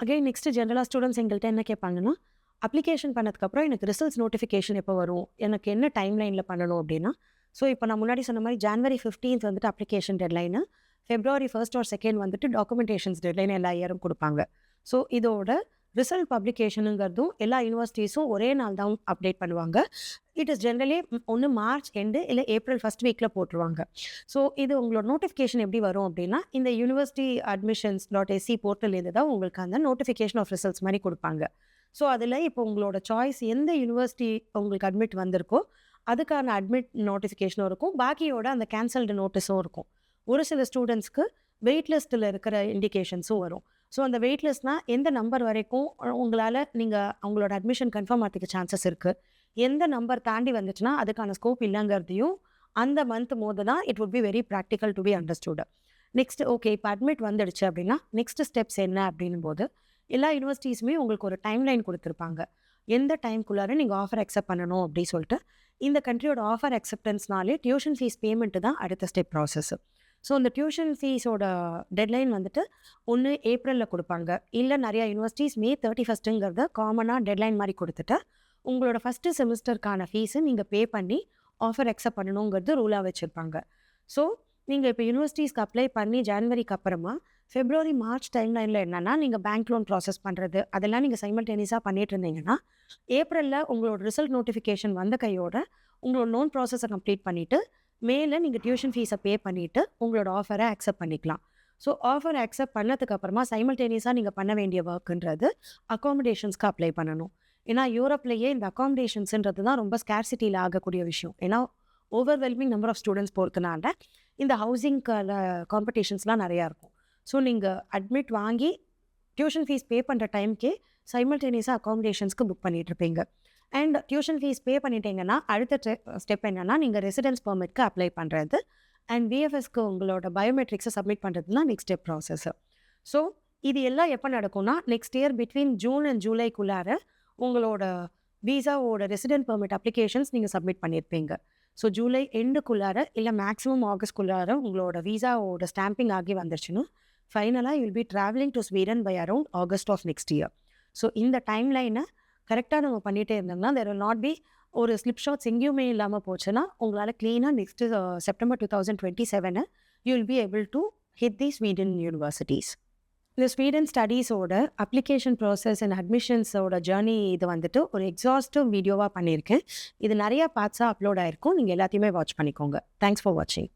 Again next ஜென்ரலாக students எங்கள்கிட்ட என்ன கேட்பாங்கன்னா, அப்ளிகேஷன் பண்ணதுக்கப்புறம் எனக்கு ரிசல்ட்ஸ் நோட்டிஃபிகேஷன் எப்போ வரும்? எனக்கு என்ன டைம் லைனில் பண்ணணும் அப்படின்னா, ஸோ இப்போ நான் முன்னாடி சொன்ன மாதிரி ஜான்வரி 15th வந்துட்டு application deadline, February 1st R 2nd வந்துட்டு டாக்குமெண்டேஷன்ஸ் டெட்லைன் எல்லா இயரும் கொடுப்பாங்க. ஸோ இதோட ரிசல்ட் பப்ளிகேஷனுங்கிறதும் எல்லா யூனிவர்சிட்டிஸும் ஒரே நாள் தான் அப்டேட் பண்ணுவாங்க. இட் இஸ் ஜென்ரலி ஒன்று மார்ச் எண்டு இல்லை ஏப்ரல் ஃபர்ஸ்ட் வீக்கில் போட்டுருவாங்க. ஸோ இது உங்களோட நோட்டிஃபிகேஷன் எப்படி வரும் அப்படின்னா, இந்த யூனிவர்சிட்டி அட்மிஷன்ஸ் .sc போர்ட்டல்லேருந்து தான் உங்களுக்கு அந்த நோட்டிஃபிகேஷன் ஆஃப் ரிசல்ட்ஸ் மாதிரி கொடுப்பாங்க. ஸோ அதில் இப்போ உங்களோட சாய்ஸ் எந்த யூனிவர்சிட்டி உங்களுக்கு அட்மிட் வந்திருக்கோ அதுக்கான அட்மிட் நோட்டிஃபிகேஷனும் இருக்கும், பாக்கியோட அந்த கேன்சல்டு நோட்டீஸும் இருக்கும். ஒரு சில ஸ்டூடெண்ட்ஸ்க்கு வெயிட் லிஸ்ட்டில் இருக்கிற இண்டிகேஷன்ஸும் வரும். ஸோ அந்த வெயிட் லிஸ்ட்னால் எந்த நம்பர் வரைக்கும் உங்களால் நீங்கள் அவங்களோட அட்மிஷன் கன்ஃபார்ம் ஆகிறதுக்கு சான்சஸ் இருக்குது, எந்த நம்பர் தாண்டி வந்துச்சுன்னா அதுக்கான ஸ்கோப் இல்லைங்கிறதையும் அந்த மந்த் போது தான் it would be very practical to be understood. Next okay இப்போ அட்மிட் வந்துடுச்சு அப்படின்னா நெக்ஸ்ட் ஸ்டெப்ஸ் என்ன அப்படின்னும் போது எல்லா யூனிவர்சிட்டிஸுமே உங்களுக்கு ஒரு டைம்லைன் கொடுத்துருப்பாங்க. எந்த டைம்குள்ளார நீங்கள் ஆஃபர் அக்செப்ட் பண்ணணும் அப்படின்னு சொல்லிட்டு. இந்த கண்ட்ரியோட ஆஃபர் அக்செப்டன்ஸ்னாலே டியூஷன் ஃபீஸ் பேமெண்ட்டு தான் அடுத்த ஸ்டெப் ப்ராசஸ். ஸோ இந்த டியூஷன் ஃபீஸோட டெட்லைன் வந்துட்டு ஒன்று ஏப்ரலில் கொடுப்பாங்க, இல்லை நிறையா யூனிவர்சிட்டிஸ் May 31st காமனாக டெட்லைன் மாதிரி கொடுத்துட்டு உங்களோட ஃபஸ்ட்டு செமிஸ்டருக்கான ஃபீஸு நீங்கள் பே பண்ணி ஆஃபர் அக்செப்ட் பண்ணணுங்கிறது ரூலாக வச்சுருப்பாங்க. ஸோ நீங்கள் இப்போ யூனிவர்சிட்டிஸ்க்கு அப்ளை பண்ணி ஜான்வரிக்கு அப்புறமா February March டைம்லைனில் என்னென்னா நீங்கள் பேங்க் லோன் ப்ராசஸ் பண்ணுறது அதெல்லாம் நீங்கள் சைமல்டேனியஸாக பண்ணிட்டு இருந்தீங்கன்னா, ஏப்ரலில் உங்களோட ரிசல்ட் நோட்டிஃபிகேஷன் வந்த கையோட உங்களோட லோன் ப்ராசஸை கம்ப்ளீட் பண்ணிவிட்டு மேலே நீங்கள் டியூஷன் ஃபீஸை பே பண்ணிவிட்டு உங்களோட ஆஃபரை அக்செப்ட் பண்ணிக்கலாம். ஸோ ஆஃபரை அக்செப்ட் பண்ணதுக்கு அப்புறமா சைமல்டேனியஸாக நீங்கள் பண்ண வேண்டிய ஒர்க்குன்றது அக்காமடேஷன்ஸ்க்கு அப்ளை பண்ணணும். ஏன்னா யூரோப்லேயே இந்த அக்காமடேஷன்ஸுன்றது தான் ரொம்ப ஸ்கேர்சிட்டியில் ஆகக்கூடிய விஷயம். ஏன்னா ஓவர்வெல்மிங் நம்பர் ஆஃப் ஸ்டூடெண்ட்ஸ் பொறுத்தனால இந்த ஹவுசிங்க்கான காம்படிஷன்ஸ்லாம் நிறையா இருக்கும். ஸோ நீங்கள் அட்மிட் வாங்கி டியூஷன் ஃபீஸ் பே பண்ணுற டைம்க்கே சைமல்டேனியஸாக அக்காமடேஷன்ஸ்க்கு புக் பண்ணிகிட்ருப்பீங்க. அண்ட் டியூஷன் ஃபீஸ் பே பண்ணிட்டீங்கன்னா அடுத்த ஸ்டெப் என்னென்னா நீங்கள் ரெசிடென்ஸ் பெர்மிட்க்கு அப்ளை பண்ணுறது அண்ட் விஎஃப்எஸ்க்கு உங்களோட பயோமெட்ரிக்ஸை சப்மிட் பண்ணுறது தான் நெக்ஸ்ட் ஸ்டெப் ப்ராசஸ். ஸோ இது எல்லாம் எப்போ நடக்கும்னா next year between June and ஜூலைக்குள்ளார உங்களோட வீசாவோட ரெசிடென்ட் பெர்மிட் அப்ளிகேஷன்ஸ் நீங்கள் சப்மிட் பண்ணியிருப்பீங்க. ஸோ ஜூலை எண்டுக்குள்ளார இல்லை மேக்ஸிமம் ஆகஸ்ட்குள்ளார உங்களோட வீசாவோட ஸ்டாம்பிங் ஆகி வந்துருச்சுன்னா ஃபைனலாக you'll be travelling to Sweden by around August of next year. So இந்த டைம்லைனை கரெக்டாக நம்ம பண்ணிகிட்டே இருந்தோம்னா தேர் வில் நாட் பி ஒரு ஸ்லிப் ஷாட்ஸ் எங்கேயுமே இல்லாமல் போச்சுன்னா உங்களால் க்ளீனாக next September 2027 you will be able to hit the Sweden universities. இந்த ஸ்வீடன் ஸ்டடீஸோட அப்ளிகேஷன் ப்ராசஸ் அண்ட் அட்மிஷன்ஸோட ஜேர்னி இது வந்துட்டு ஒரு எக்ஸாஸ்டிவ் வீடியோவாக பண்ணியிருக்கேன். இது நிறையா பார்ட்ஸாக அப்லோட் ஆகிருக்கும், நீங்கள் எல்லாத்தையுமே வாட்ச் பண்ணிக்கோங்க. தேங்க்ஸ் ஃபார் வாட்சிங்.